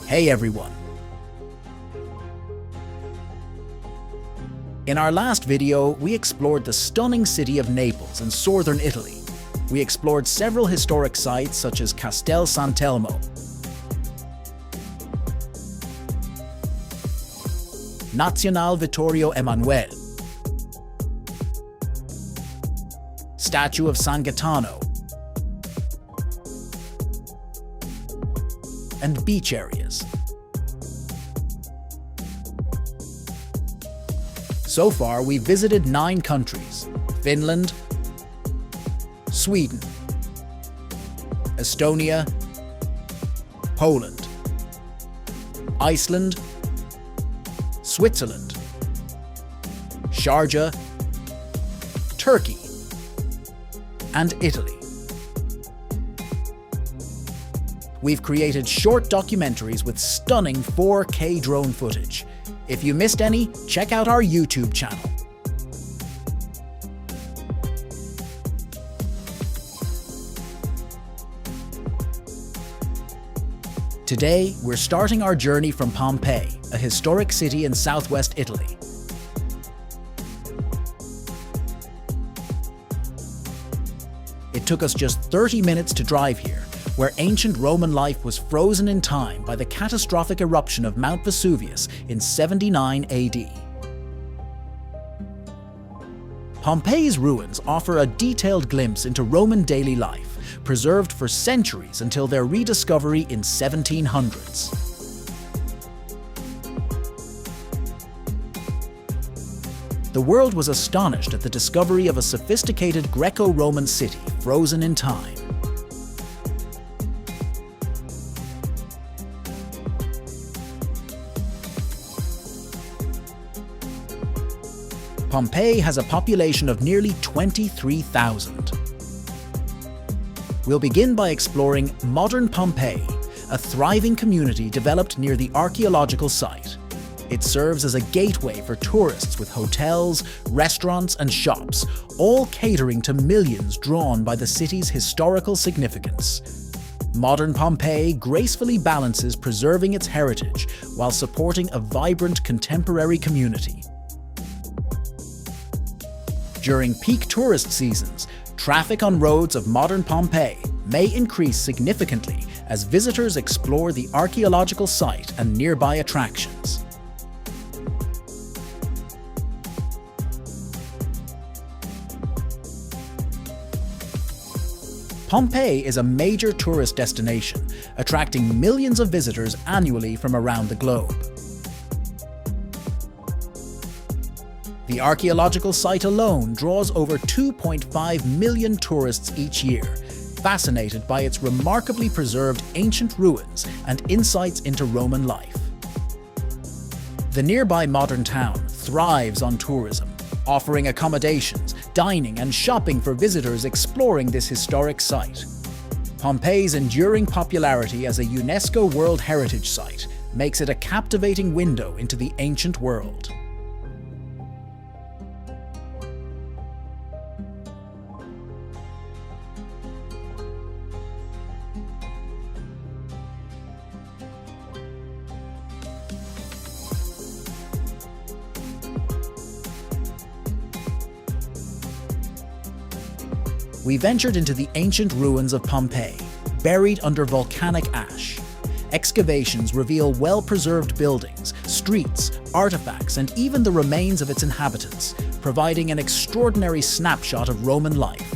Hey everyone! In our last video, we explored the stunning city of Naples in southern Italy. We explored several historic sites such as Castel Sant'Elmo, Nazionale Vittorio Emanuele, Statue of San Gaetano, and beach areas. So far, we've visited 9 countries: Finland, Sweden, Estonia, Poland, Iceland, Switzerland, Sharjah, Turkey, and Italy. We've created short documentaries with stunning 4K drone footage. If you missed any, check out our YouTube channel. Today, we're starting our journey from Pompeii, a historic city in southwest Italy. It took us just 30 minutes to drive here, where ancient Roman life was frozen in time by the catastrophic eruption of Mount Vesuvius in 79 AD. Pompeii's ruins offer a detailed glimpse into Roman daily life, preserved for centuries until their rediscovery in 1700s. The world was astonished at the discovery of a sophisticated Greco-Roman city frozen in time. Pompeii has a population of nearly 23,000. We'll begin by exploring modern Pompeii, a thriving community developed near the archaeological site. It serves as a gateway for tourists with hotels, restaurants, and shops, all catering to millions drawn by the city's historical significance. Modern Pompeii gracefully balances preserving its heritage while supporting a vibrant contemporary community. During peak tourist seasons, traffic on roads of modern Pompeii may increase significantly as visitors explore the archaeological site and nearby attractions. Pompeii is a major tourist destination, attracting millions of visitors annually from around the globe. The archaeological site alone draws over 2.5 million tourists each year, fascinated by its remarkably preserved ancient ruins and insights into Roman life. The nearby modern town thrives on tourism, offering accommodations, dining, and shopping for visitors exploring this historic site. Pompeii's enduring popularity as a UNESCO World Heritage Site makes it a captivating window into the ancient world. We ventured into the ancient ruins of Pompeii, buried under volcanic ash. Excavations reveal well-preserved buildings, streets, artifacts, and even the remains of its inhabitants, providing an extraordinary snapshot of Roman life.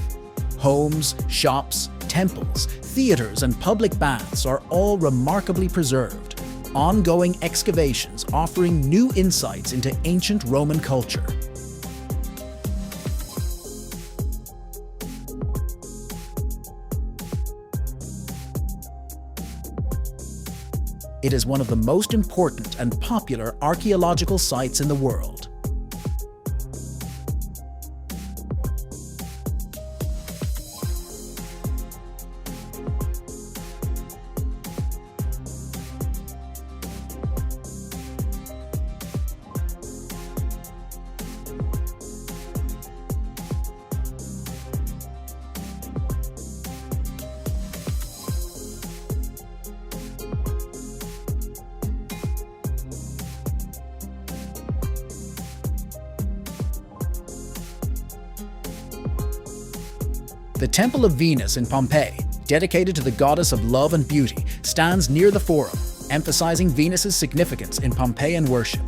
Homes, shops, temples, theaters, and public baths are all remarkably preserved, ongoing excavations offering new insights into ancient Roman culture. It is one of the most important and popular archaeological sites in the world. The Temple of Venus in Pompeii, dedicated to the goddess of love and beauty, stands near the Forum, emphasizing Venus's significance in Pompeian worship.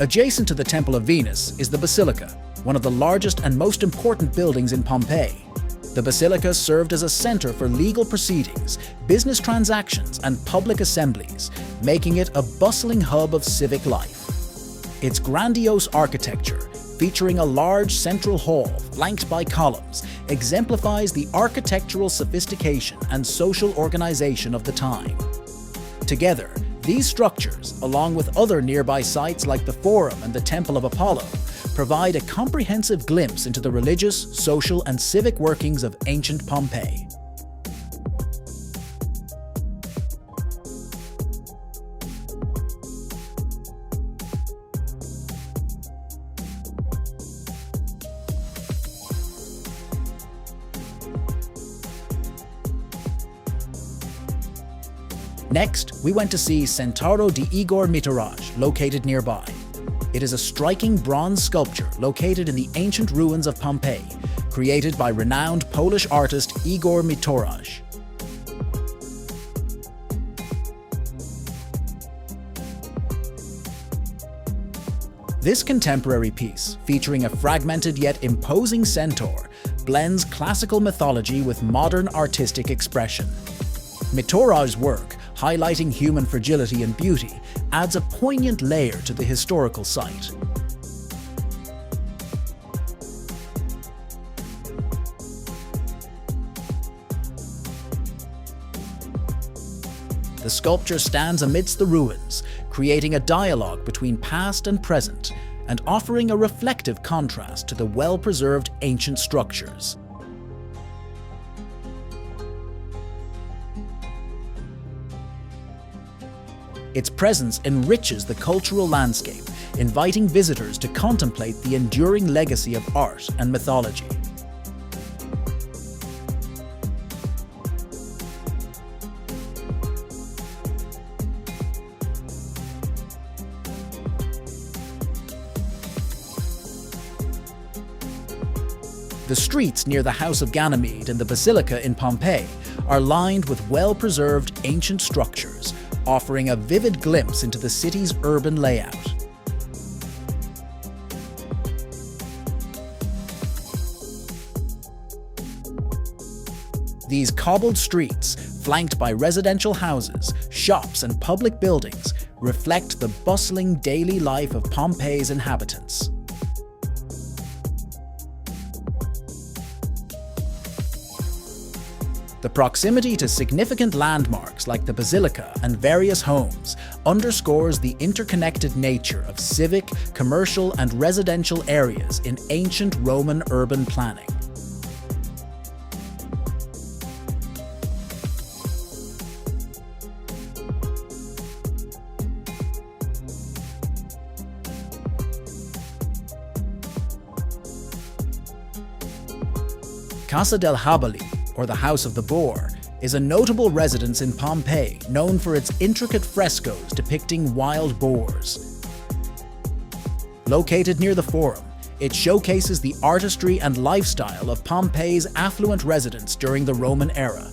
Adjacent to the Temple of Venus is the Basilica, one of the largest and most important buildings in Pompeii. The Basilica served as a center for legal proceedings, business transactions, and public assemblies, making it a bustling hub of civic life. Its grandiose architecture, featuring a large central hall flanked by columns, exemplifies the architectural sophistication and social organization of the time. Together, these structures, along with other nearby sites like the Forum and the Temple of Apollo, provide a comprehensive glimpse into the religious, social, and civic workings of ancient Pompeii. Next, we went to see Centauro di Igor Mitoraj, located nearby. It is a striking bronze sculpture located in the ancient ruins of Pompeii, created by renowned Polish artist Igor Mitoraj. This contemporary piece, featuring a fragmented yet imposing centaur, blends classical mythology with modern artistic expression. Mitoraj's work, highlighting human fragility and beauty, adds a poignant layer to the historical site. The sculpture stands amidst the ruins, creating a dialogue between past and present, and offering a reflective contrast to the well-preserved ancient structures. Its presence enriches the cultural landscape, inviting visitors to contemplate the enduring legacy of art and mythology. The streets near the House of Ganymede and the Basilica in Pompeii are lined with well-preserved ancient structures, offering a vivid glimpse into the city's urban layout. These cobbled streets, flanked by residential houses, shops, and public buildings, reflect the bustling daily life of Pompeii's inhabitants. The proximity to significant landmarks like the Basilica and various homes underscores the interconnected nature of civic, commercial, and residential areas in ancient Roman urban planning. Casa del Habali, or the House of the Boar, is a notable residence in Pompeii known for its intricate frescoes depicting wild boars. Located near the Forum, it showcases the artistry and lifestyle of Pompeii's affluent residents during the Roman era.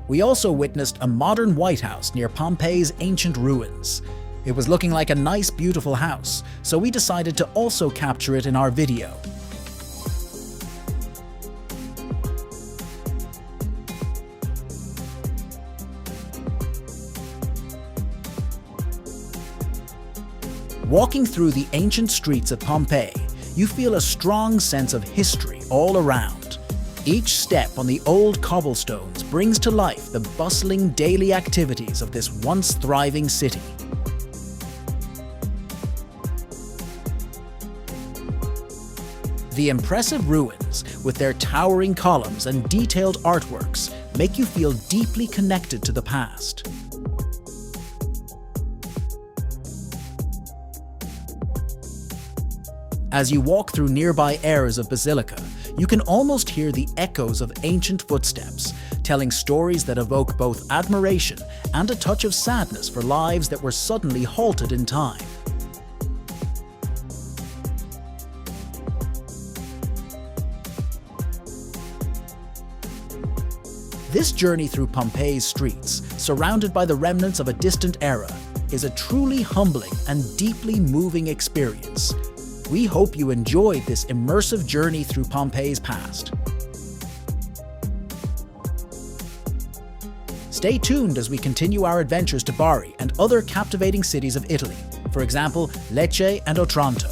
We also witnessed a modern White House near Pompeii's ancient ruins. It was looking like a nice, beautiful house, so we decided to also capture it in our video. Walking through the ancient streets of Pompeii, you feel a strong sense of history all around. Each step on the old cobblestones brings to life the bustling daily activities of this once thriving city. The impressive ruins, with their towering columns and detailed artworks, make you feel deeply connected to the past. As you walk through nearby areas of Basilica, you can almost hear the echoes of ancient footsteps, telling stories that evoke both admiration and a touch of sadness for lives that were suddenly halted in time. This journey through Pompeii's streets, surrounded by the remnants of a distant era, is a truly humbling and deeply moving experience. We hope you enjoyed this immersive journey through Pompeii's past. Stay tuned as we continue our adventures to Bari and other captivating cities of Italy, for example, Lecce and Otranto.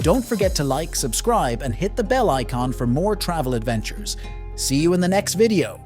Don't forget to like, subscribe, and hit the bell icon for more travel adventures. See you in the next video.